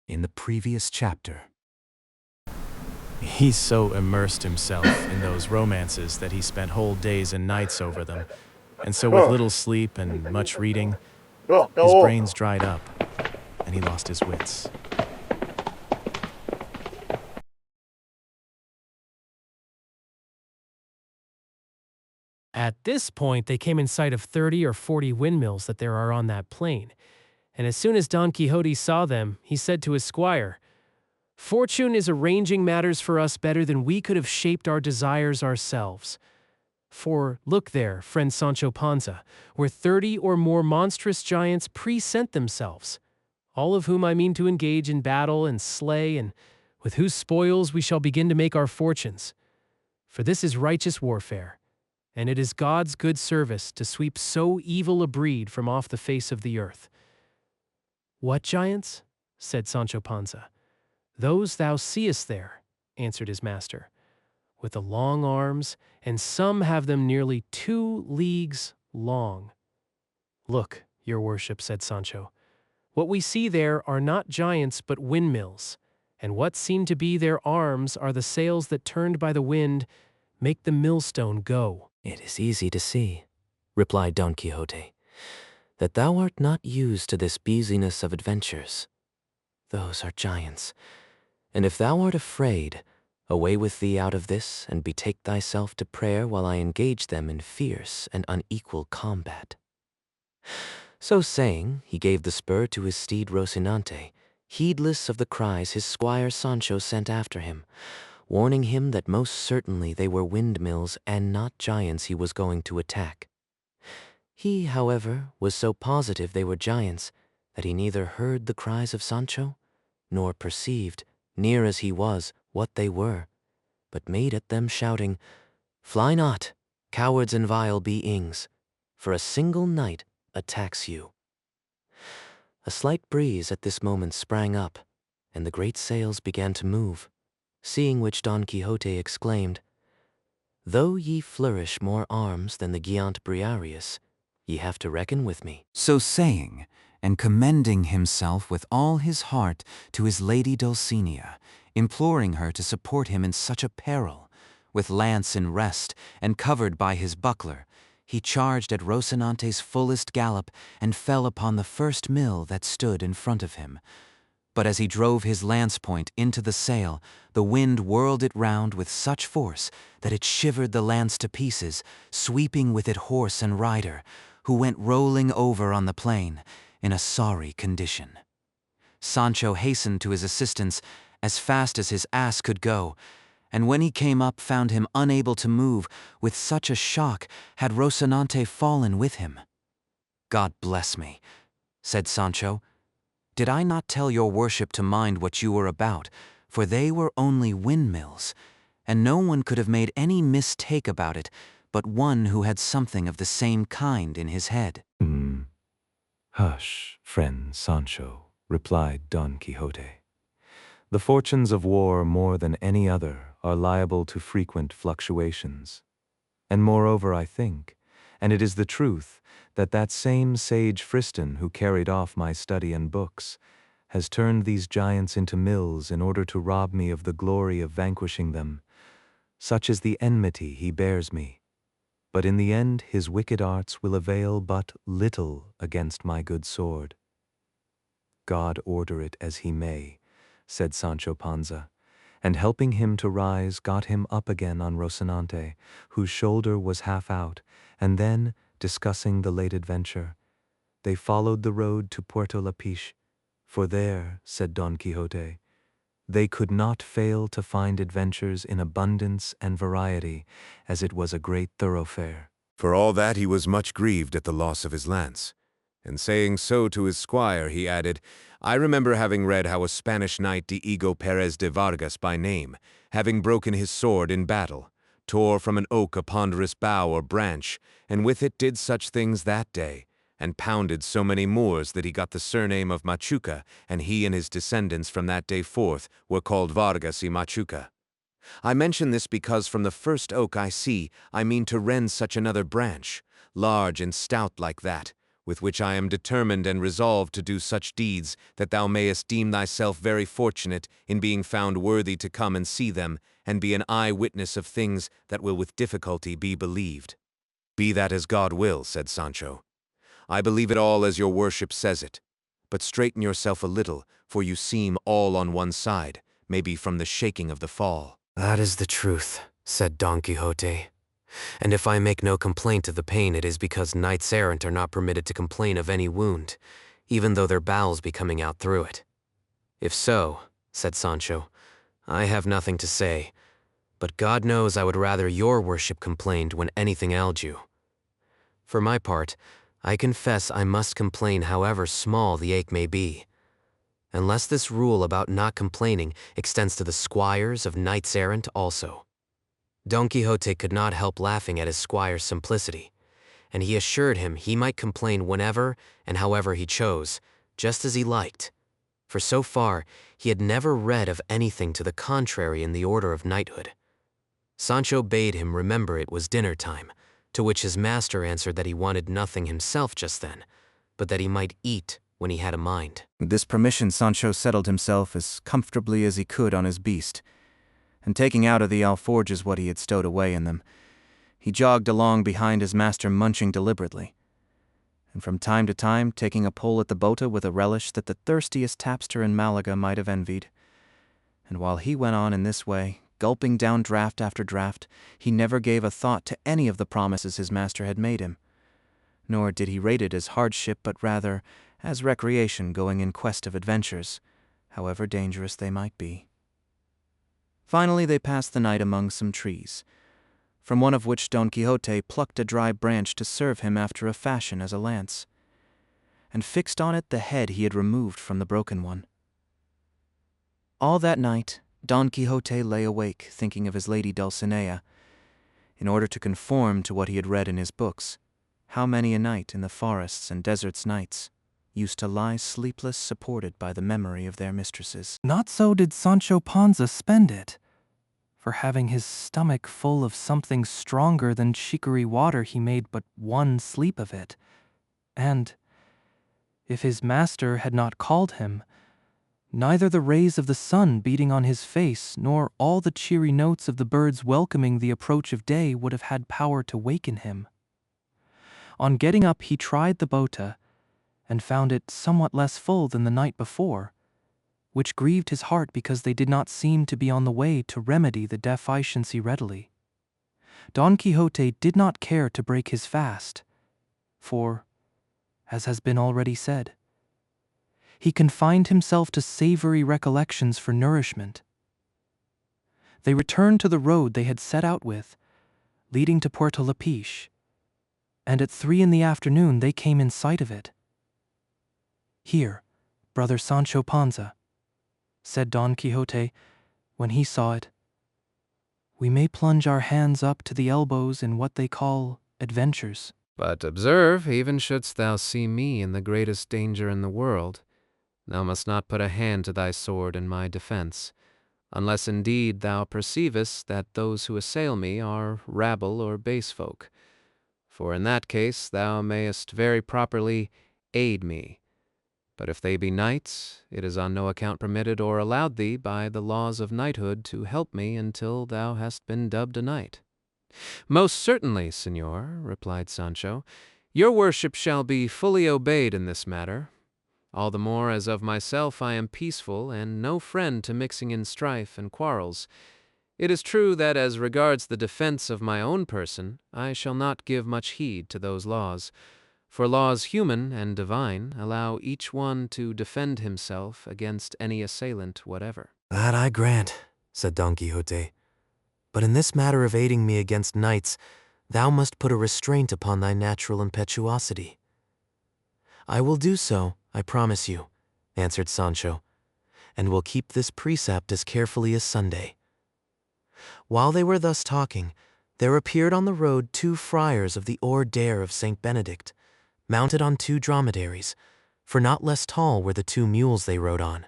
in the previous chapter. He so immersed himself in those romances that he spent whole days and nights over them, and so with little sleep and much reading, his brains dried up, and he lost his wits. At this point, they came in sight of 30 or 40 windmills that there are on that plain, and as soon as Don Quixote saw them, he said to his squire, "Fortune is arranging matters for us better than we could have shaped our desires ourselves. For look there, friend Sancho Panza, where 30 or more monstrous giants present themselves, all of whom I mean to engage in battle and slay, and with whose spoils we shall begin to make our fortunes. For this is righteous warfare, and it is God's good service to sweep so evil a breed from off the face of the earth." "What giants?" said Sancho Panza. "Those thou seest there," answered his master, "with the long arms, and some have them nearly 2 leagues long." "Look, your worship," said Sancho, "what we see there are not giants but windmills, and what seem to be their arms are the sails that, turned by the wind, make the millstone go." "It is easy to see," replied Don Quixote, "that thou art not used to this busyness of adventures. Those are giants, and if thou art afraid, away with thee out of this, and betake thyself to prayer while I engage them in fierce and unequal combat." So saying, he gave the spur to his steed Rocinante, heedless of the cries his squire Sancho sent after him, warning him that most certainly they were windmills and not giants he was going to attack. He, however, was so positive they were giants that he neither heard the cries of Sancho, nor perceived, near as he was, what they were, but made at them shouting, "Fly not, cowards and vile beings, for a single knight attacks you." A slight breeze at this moment sprang up, and the great sails began to move, seeing which Don Quixote exclaimed, "Though ye flourish more arms than the giant Briareus, ye have to reckon with me." So saying, and commending himself with all his heart to his lady Dulcinea, imploring her to support him in such a peril, with lance in rest and covered by his buckler, he charged at Rocinante's fullest gallop and fell upon the first mill that stood in front of him. But as he drove his lance point into the sail, the wind whirled it round with such force that it shivered the lance to pieces, sweeping with it horse and rider, who went rolling over on the plain, in a sorry condition. Sancho hastened to his assistance as fast as his ass could go, and when he came up found him unable to move, with such a shock had Rocinante fallen with him. "God bless me," said Sancho, "did I not tell your worship to mind what you were about, for they were only windmills, and no one could have made any mistake about it but one who had something of the same kind in his head." "Hush, friend Sancho," replied Don Quixote. "The fortunes of war more than any other are liable to frequent fluctuations. And moreover I think, and it is the truth, that that same sage Friston who carried off my study and books has turned these giants into mills in order to rob me of the glory of vanquishing them. Such is the enmity he bears me. But in the end his wicked arts will avail but little against my good sword." "God order it as he may," said Sancho Panza, and helping him to rise got him up again on Rocinante, whose shoulder was half out, and then, discussing the late adventure, they followed the road to Puerto Lapiche, for there, said Don Quixote, they could not fail to find adventures in abundance and variety, as it was a great thoroughfare. For all that he was much grieved at the loss of his lance, and saying so to his squire, he added, "I remember having read how a Spanish knight, Diego Perez de Vargas by name, having broken his sword in battle, tore from an oak a ponderous bough or branch, and with it did such things that day, and pounded so many Moors that he got the surname of Machuca, and he and his descendants from that day forth were called Vargas y Machuca. I mention this because from the first oak I see, I mean to rend such another branch, large and stout like that, with which I am determined and resolved to do such deeds that thou mayest deem thyself very fortunate in being found worthy to come and see them, and be an eye-witness of things that will with difficulty be believed." "Be that as God will," said Sancho. "I believe it all as your worship says it. But straighten yourself a little, for you seem all on one side, maybe from the shaking of the fall." "That is the truth," said Don Quixote. "And if I make no complaint of the pain, it is because knights-errant are not permitted to complain of any wound, even though their bowels be coming out through it." "If so," said Sancho, "I have nothing to say, but God knows I would rather your worship complained when anything ailed you. For my part, I confess I must complain however small the ache may be, unless this rule about not complaining extends to the squires of knights-errant also." Don Quixote could not help laughing at his squire's simplicity, and he assured him he might complain whenever and however he chose, just as he liked, for so far he had never read of anything to the contrary in the order of knighthood. Sancho bade him remember it was dinner time, to which his master answered that he wanted nothing himself just then, but that he might eat when he had a mind. With this permission, Sancho settled himself as comfortably as he could on his beast, and taking out of the alforges what he had stowed away in them, he jogged along behind his master, munching deliberately, and from time to time taking a pull at the bota with a relish that the thirstiest tapster in Malaga might have envied. And while he went on in this way, gulping down draught after draught, he never gave a thought to any of the promises his master had made him, nor did he rate it as hardship, but rather as recreation going in quest of adventures, however dangerous they might be. Finally they passed the night among some trees, from one of which Don Quixote plucked a dry branch to serve him after a fashion as a lance, and fixed on it the head he had removed from the broken one. All that night Don Quixote lay awake thinking of his lady Dulcinea, in order to conform to what he had read in his books. How many a night in the forests and deserts knights used to lie sleepless, supported by the memory of their mistresses. Not so did Sancho Panza spend it. For having his stomach full of something stronger than chicory water, he made but one sleep of it. And, if his master had not called him, neither the rays of the sun beating on his face, nor all the cheery notes of the birds welcoming the approach of day would have had power to waken him. On getting up he tried the bota, and found it somewhat less full than the night before, which grieved his heart because they did not seem to be on the way to remedy the deficiency readily. Don Quixote did not care to break his fast, for, as has been already said, he confined himself to savory recollections for nourishment. They returned to the road they had set out with, leading to Puerto Lapiche, and at 3 in the afternoon they came in sight of it. "Here, brother Sancho Panza," said Don Quixote, when he saw it, "we may plunge our hands up to the elbows in what they call adventures." "But observe, even shouldst thou see me in the greatest danger in the world, thou must not put a hand to thy sword in my defence, unless indeed thou perceivest that those who assail me are rabble or base folk. For in that case thou mayest very properly aid me. But if they be knights, it is on no account permitted or allowed thee by the laws of knighthood to help me until thou hast been dubbed a knight." "Most certainly, señor," replied Sancho, "your worship shall be fully obeyed in this matter. All the more as of myself I am peaceful and no friend to mixing in strife and quarrels. It is true that as regards the defence of my own person, I shall not give much heed to those laws, for laws human and divine allow each one to defend himself against any assailant whatever." "That I grant," said Don Quixote. "But in this matter of aiding me against knights, thou must put a restraint upon thy natural impetuosity." "I will do so, I promise you," answered Sancho, "and will keep this precept as carefully as Sunday." While they were thus talking, there appeared on the road 2 friars of the Order of St. Benedict, mounted on 2 dromedaries, for not less tall were the 2 mules they rode on.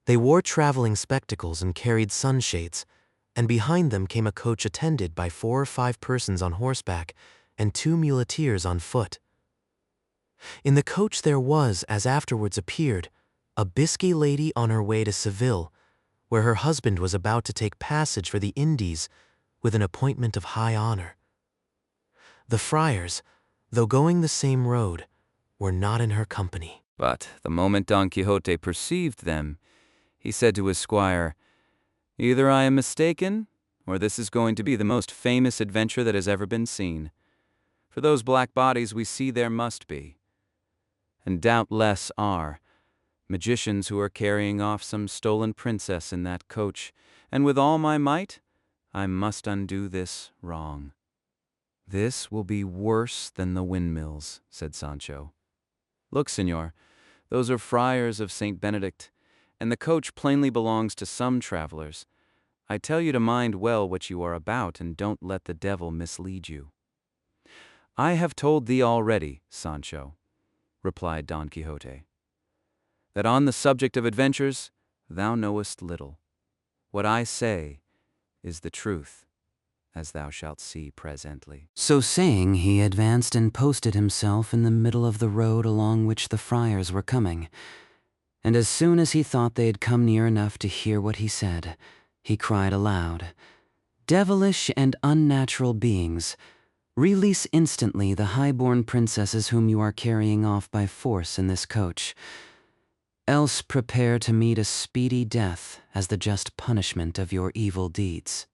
They wore traveling spectacles and carried sunshades, and behind them came a coach attended by 4 or 5 persons on horseback and 2 muleteers on foot. In the coach there was, as afterwards appeared, a Biscay lady on her way to Seville, where her husband was about to take passage for the Indies with an appointment of high honor. The friars, though going the same road, were not in her company. But the moment Don Quixote perceived them, he said to his squire, "Either I am mistaken, or this is going to be the most famous adventure that has ever been seen. For those black bodies we see there must be, and doubtless are, magicians who are carrying off some stolen princess in that coach, and with all my might, I must undo this wrong." "This will be worse than the windmills," said Sancho. "Look, señor, those are friars of Saint Benedict, and the coach plainly belongs to some travelers. I tell you to mind well what you are about, and don't let the devil mislead you." "I have told thee already, Sancho," replied Don Quixote, "that on the subject of adventures thou knowest little. What I say is the truth, as thou shalt see presently." So saying, he advanced and posted himself in the middle of the road along which the friars were coming. And as soon as he thought they had come near enough to hear what he said, he cried aloud, "Devilish and unnatural beings, release instantly the high-born princesses whom you are carrying off by force in this coach. Else prepare to meet a speedy death as the just punishment of your evil deeds."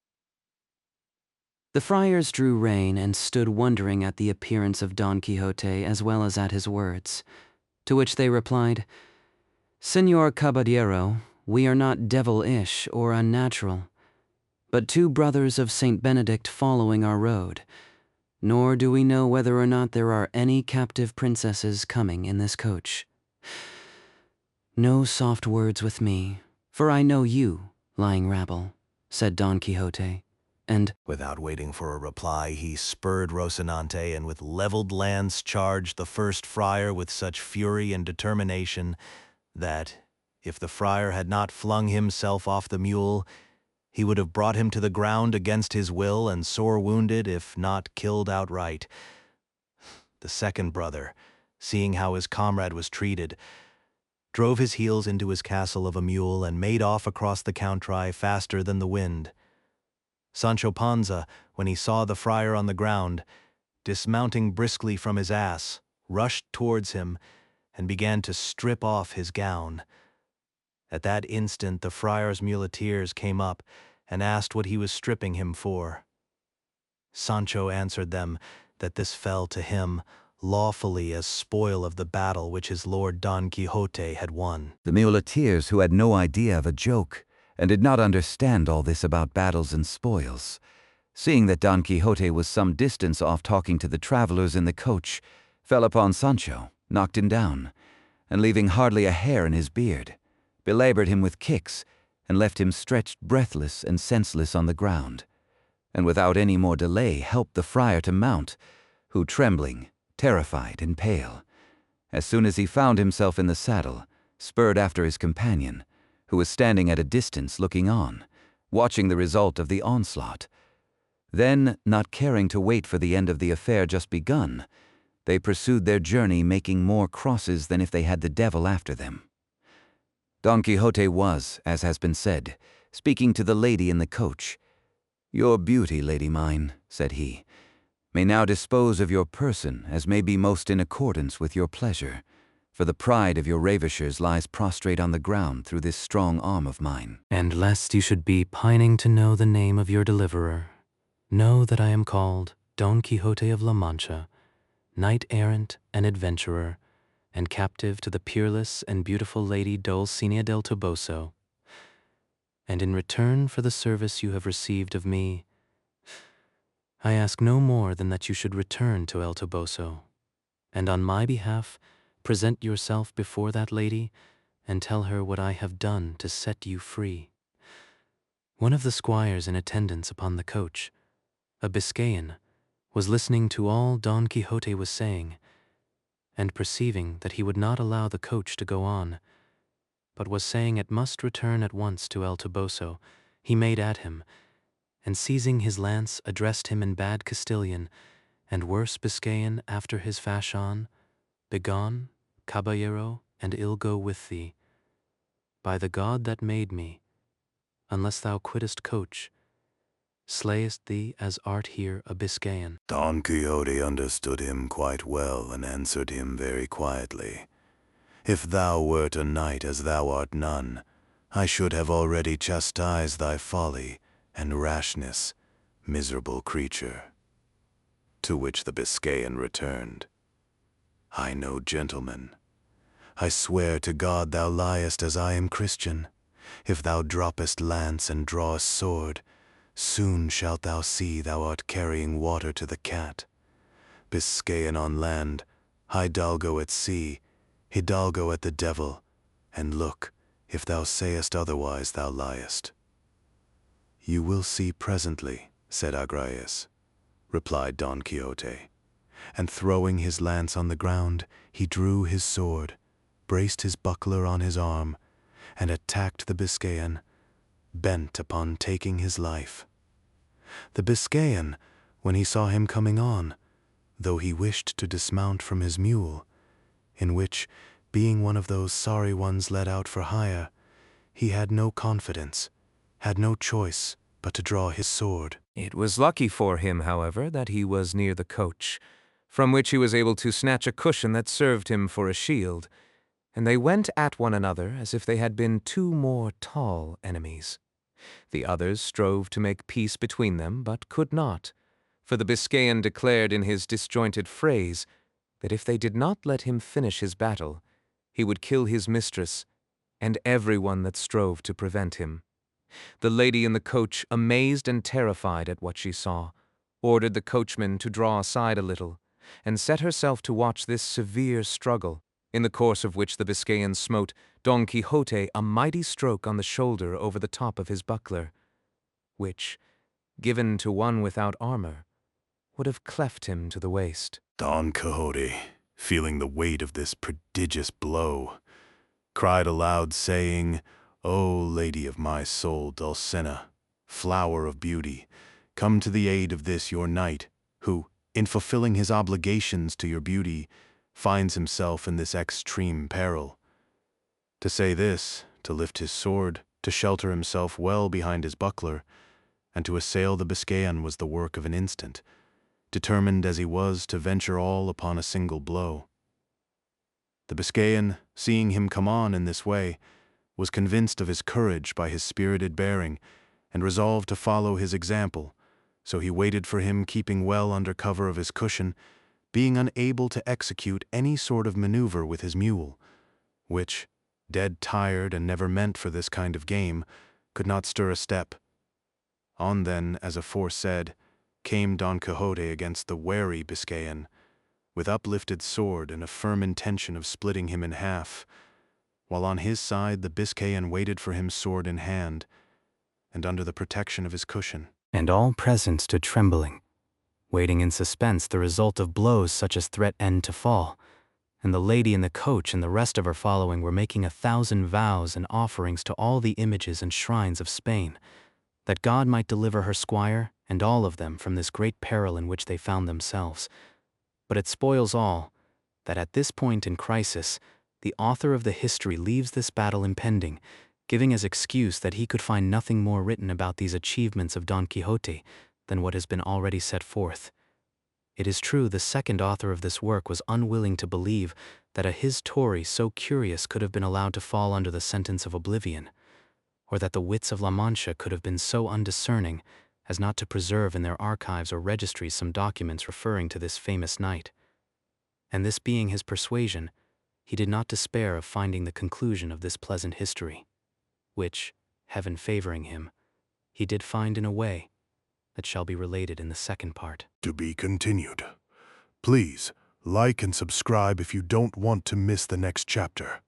The friars drew rein and stood wondering at the appearance of Don Quixote as well as at his words, to which they replied, "Señor Caballero, we are not devilish or unnatural, but two brothers of Saint Benedict following our road, nor do we know whether or not there are any captive princesses coming in this coach. No soft words with me, for I know you, lying rabble," said Don Quixote, and, without waiting for a reply, he spurred Rocinante and with leveled lance charged the first friar with such fury and determination that, if the friar had not flung himself off the mule, he would have brought him to the ground against his will and sore wounded, if not killed outright. The second brother, seeing how his comrade was treated, drove his heels into his castle of a mule and made off across the country faster than the wind. Sancho Panza, when he saw the friar on the ground, dismounting briskly from his ass, rushed towards him and began to strip off his gown. At that instant the friar's muleteers came up and asked what he was stripping him for. Sancho answered them that this fell to him lawfully as spoil of the battle which his lord Don Quixote had won. The muleteers, who had no idea of a joke, and did not understand all this about battles and spoils, seeing that Don Quixote was some distance off talking to the travelers in the coach, fell upon Sancho, knocked him down, and leaving hardly a hair in his beard, belabored him with kicks, and left him stretched breathless and senseless on the ground, and without any more delay helped the friar to mount, who, trembling, terrified, and pale, as soon as he found himself in the saddle, spurred after his companion, who was standing at a distance looking on, watching the result of the onslaught. Then, not caring to wait for the end of the affair just begun, they pursued their journey, making more crosses than if they had the devil after them. Don Quixote was, as has been said, speaking to the lady in the coach. "Your beauty, lady mine," said he, "may now dispose of your person as may be most in accordance with your pleasure, for the pride of your ravishers lies prostrate on the ground through this strong arm of mine. And lest you should be pining to know the name of your deliverer, know that I am called Don Quixote of La Mancha, knight-errant and adventurer, and captive to the peerless and beautiful lady Dulcinea del Toboso. And in return for the service you have received of me, I ask no more than that you should return to El Toboso, and on my behalf present yourself before that lady and tell her what I have done to set you free." One of the squires in attendance upon the coach, a Biscayan, was listening to all Don Quixote was saying, and perceiving that he would not allow the coach to go on, but was saying it must return at once to El Toboso, he made at him, and seizing his lance addressed him in bad Castilian, and worse Biscayan after his fashion, Begone, caballero, and ill go with thee. By the God that made me, unless thou quittest coach, slayest thee as art here a Biscayan. Don Quixote understood him quite well and answered him very quietly. If thou wert a knight as thou art none, I should have already chastised thy folly and rashness, miserable creature. To which the Biscayan returned, I know, gentleman. I swear to God thou liest as I am Christian. If thou droppest lance and drawest sword, soon shalt thou see thou art carrying water to the cat. Biscayan on land, hidalgo at sea, hidalgo at the devil, and look, if thou sayest otherwise thou liest. You will see presently, said Agrayes, replied Don Quixote, and throwing his lance on the ground, he drew his sword, braced his buckler on his arm, and attacked the Biscayan, bent upon taking his life. The Biscayan, when he saw him coming on, though he wished to dismount from his mule, in which, being one of those sorry ones let out for hire, he had no confidence, had no choice but to draw his sword. It was lucky for him, however, that he was near the coach, from which he was able to snatch a cushion that served him for a shield, and they went at one another as if they had been two more tall enemies. The others strove to make peace between them, but could not, for the Biscayan declared in his disjointed phrase that if they did not let him finish his battle, he would kill his mistress and everyone that strove to prevent him. The lady in the coach, amazed and terrified at what she saw, ordered the coachman to draw aside a little, and set herself to watch this severe struggle, in the course of which the Biscayan smote Don Quixote a mighty stroke on the shoulder over the top of his buckler, which, given to one without armor, would have cleft him to the waist. Don Quixote, feeling the weight of this prodigious blow, cried aloud, saying, O lady of my soul, Dulcinea, flower of beauty, come to the aid of this your knight, who, in fulfilling his obligations to your beauty, finds himself in this extreme peril. To say this, to lift his sword, to shelter himself well behind his buckler, and to assail the Biscayan was the work of an instant, determined as he was to venture all upon a single blow. The Biscayan, seeing him come on in this way, was convinced of his courage by his spirited bearing, and resolved to follow his example, so he waited for him, keeping well under cover of his cushion, being unable to execute any sort of maneuver with his mule, which, dead tired and never meant for this kind of game, could not stir a step. On then, as aforesaid, came Don Quixote against the wary Biscayan, with uplifted sword and a firm intention of splitting him in half, while on his side the Biscayan waited for him sword in hand, and under the protection of his cushion. And all present stood trembling, waiting in suspense the result of blows such as threat end to fall, and the lady in the coach and the rest of her following were making 1,000 vows and offerings to all the images and shrines of Spain, that God might deliver her squire and all of them from this great peril in which they found themselves. But it spoils all, that at this point in crisis, the author of the history leaves this battle impending, giving as excuse that he could find nothing more written about these achievements of Don Quixote than what has been already set forth. It is true the second author of this work was unwilling to believe that a his Tory so curious could have been allowed to fall under the sentence of oblivion, or that the wits of La Mancha could have been so undiscerning as not to preserve in their archives or registries some documents referring to this famous knight. And this being his persuasion, he did not despair of finding the conclusion of this pleasant history, which, heaven favoring him, he did find in a way that shall be related in the second part. To be continued. Please, like and subscribe if you don't want to miss the next chapter.